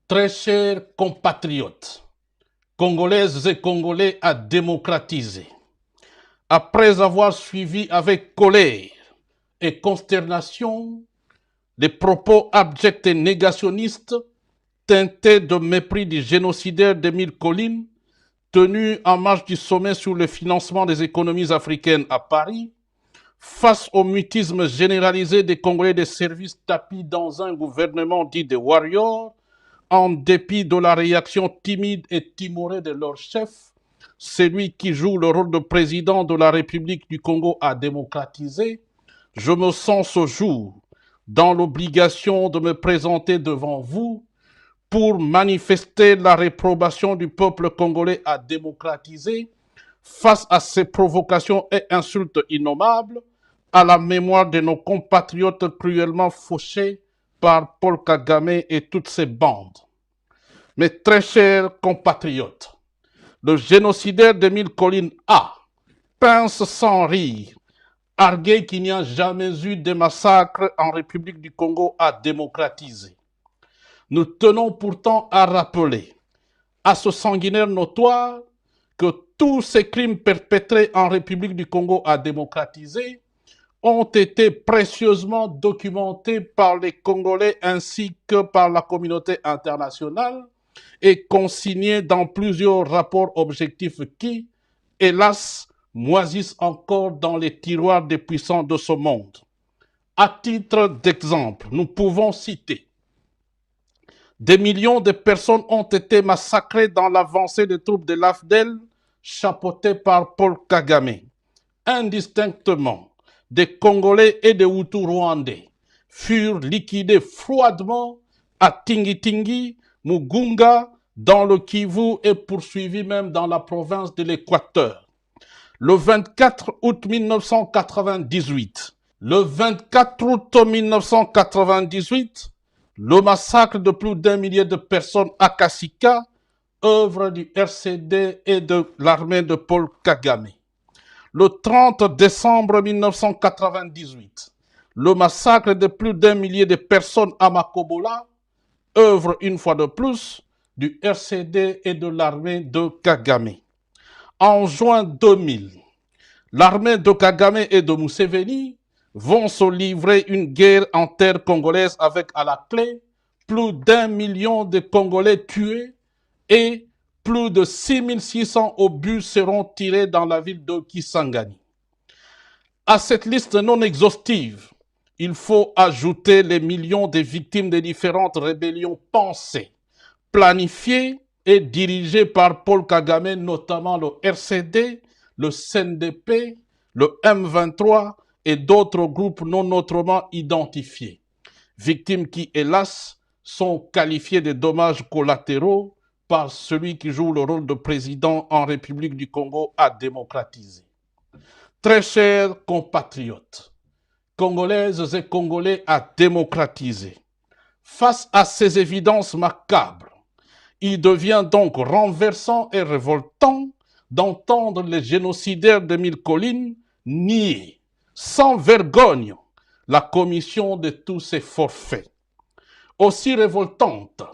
Très chers compatriotes, Congolaises et Congolais à démocratiser, après avoir suivi avec colère et consternation les propos abjects et négationnistes teintés de mépris du génocidaire d'Émile Colline, tenu en marge du sommet sur le financement des économies africaines à Paris, face au mutisme généralisé des Congolais des services tapis dans un gouvernement dit de warriors, en dépit de la réaction timide et timorée de leur chef, celui qui joue le rôle de président de la République du Congo a démocratisé, je me sens ce jour dans l'obligation de me présenter devant vous pour manifester la réprobation du peuple congolais à démocratiser face à ces provocations et insultes innommables à la mémoire de nos compatriotes cruellement fauchés par Paul Kagame et toutes ses bandes. Mes très chers compatriotes, le génocidaire d'Émile Colline a, pince sans rire, argué qu'il n'y a jamais eu de massacre en République du Congo à démocratiser. Nous tenons pourtant à rappeler à ce sanguinaire notoire que tous ces crimes perpétrés en République du Congo à démocratiser ont été précieusement documentés par les Congolais ainsi que par la communauté internationale et consignés dans plusieurs rapports objectifs qui, hélas, moisissent encore dans les tiroirs des puissants de ce monde. À titre d'exemple, nous pouvons citer des millions de personnes ont été massacrées dans l'avancée des troupes de l'AFDEL, chapeautées par Paul Kagame. Indistinctement, des Congolais et des Hutus rwandais furent liquidés froidement à Tingi-Tingi, Mugunga, dans le Kivu et poursuivis même dans la province de l'Équateur. Le 24 août 1998, le massacre de plus d'un millier de personnes à Kasika, œuvre du RCD et de l'armée de Paul Kagame. Le 30 décembre 1998, le massacre de plus d'un millier de personnes à Makobola, œuvre une fois de plus du RCD et de l'armée de Kagame. En juin 2000, l'armée de Kagame et de Museveni vont se livrer une guerre en terre congolaise avec à la clé plus d'1 million de Congolais tués et plus de 6600 obus seront tirés dans la ville de Kisangani. À cette liste non exhaustive, il faut ajouter les millions de victimes des différentes rébellions pensées, planifiées et dirigées par Paul Kagame, notamment le RCD, le CNDP, le M23 et d'autres groupes non autrement identifiés. Victimes qui, hélas, sont qualifiées de dommages collatéraux par celui qui joue le rôle de président en République du Congo à démocratiser. Très chers compatriotes, Congolaises et Congolais à démocratiser, face à ces évidences macabres, il devient donc renversant et révoltant d'entendre les génocidaires d'Émile Colline nier, sans vergogne, la commission de tous ces forfaits. Aussi révoltante,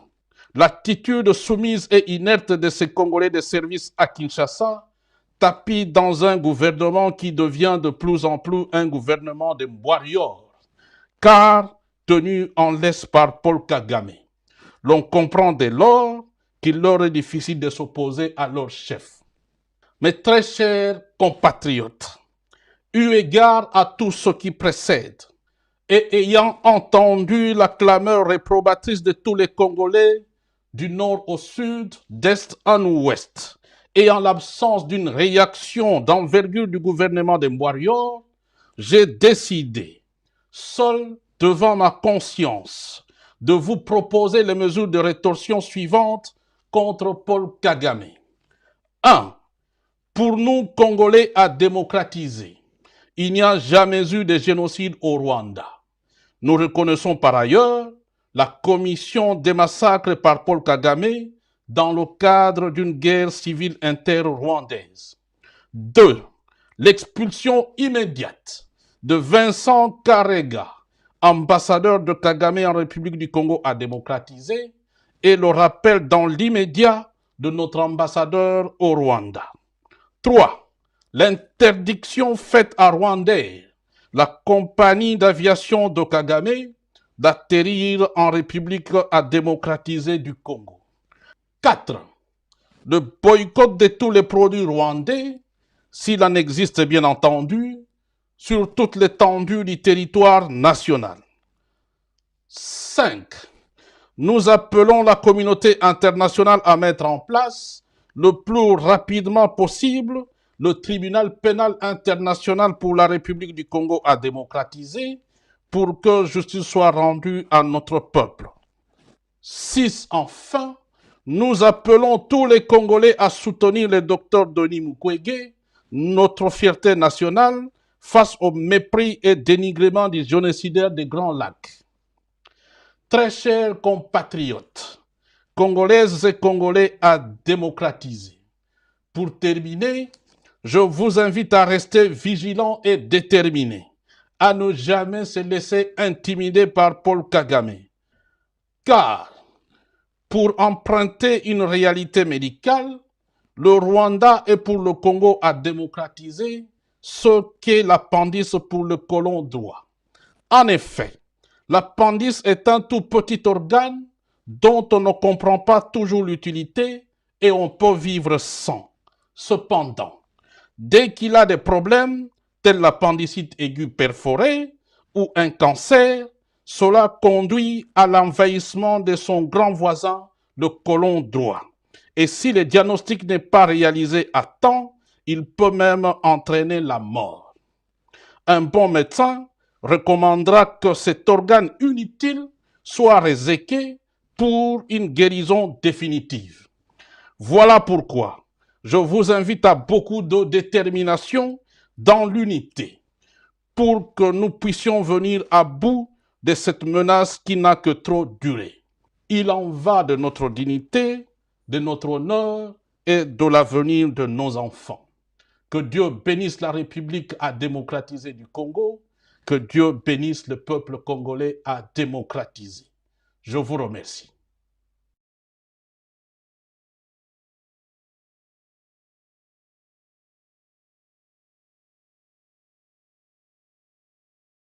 l'attitude soumise et inerte de ces Congolais de service à Kinshasa, tapis dans un gouvernement qui devient de plus en plus un gouvernement de warriors, car tenu en laisse par Paul Kagame. L'on comprend dès lors qu'il leur est difficile de s'opposer à leur chef. Mes très chers compatriotes, eu égard à tout ce qui précède, et ayant entendu la clameur réprobatrice de tous les Congolais du nord au sud, d'est en ouest, et en l'absence d'une réaction d'envergure du gouvernement des warriors, j'ai décidé, seul devant ma conscience, de vous proposer les mesures de rétorsion suivantes contre Paul Kagame. 1. Pour nous, Congolais à démocratiser, il n'y a jamais eu de génocide au Rwanda. Nous reconnaissons par ailleurs la commission des massacres par Paul Kagame dans le cadre d'une guerre civile inter-rwandaise. 2. L'expulsion immédiate de Vincent Karega, ambassadeur de Kagame en République du Congo à démocratiser, et le rappel dans l'immédiat de notre ambassadeur au Rwanda. 3. L'interdiction faite à Rwandair, la compagnie d'aviation de Kagame, d'atterrir en République à démocratiser du Congo. 4. Le boycott de tous les produits rwandais, s'il en existe bien entendu, sur toute l'étendue du territoire national. 5. Nous appelons la communauté internationale à mettre en place le plus rapidement possible le tribunal pénal international pour la République du Congo à démocratiser pour que justice soit rendue à notre peuple. 6. Enfin, nous appelons tous les Congolais à soutenir le docteur Denis Mukwege, notre fierté nationale, face au mépris et dénigrement du génocidaire des Grands Lacs. Très chers compatriotes, Congolaises et Congolais à démocratiser. Pour terminer, je vous invite à rester vigilants et déterminés, à ne jamais se laisser intimider par Paul Kagame. Car, pour emprunter une réalité médicale, le Rwanda est pour le Congo à démocratiser ce qu'est l'appendice pour le côlon droit. En effet, l'appendice est un tout petit organe dont on ne comprend pas toujours l'utilité et on peut vivre sans. Cependant, dès qu'il a des problèmes, tels l'appendicite aigu perforé ou un cancer, cela conduit à l'envahissement de son grand voisin, le côlon droit. Et si le diagnostic n'est pas réalisé à temps, il peut même entraîner la mort. Un bon médecin recommandera que cet organe inutile soit réséqué pour une guérison définitive. Voilà pourquoi je vous invite à beaucoup de détermination dans l'unité pour que nous puissions venir à bout de cette menace qui n'a que trop duré. Il en va de notre dignité, de notre honneur et de l'avenir de nos enfants. Que Dieu bénisse la République à démocratiser du Congo, que Dieu bénisse le peuple congolais à démocratiser. Je vous remercie.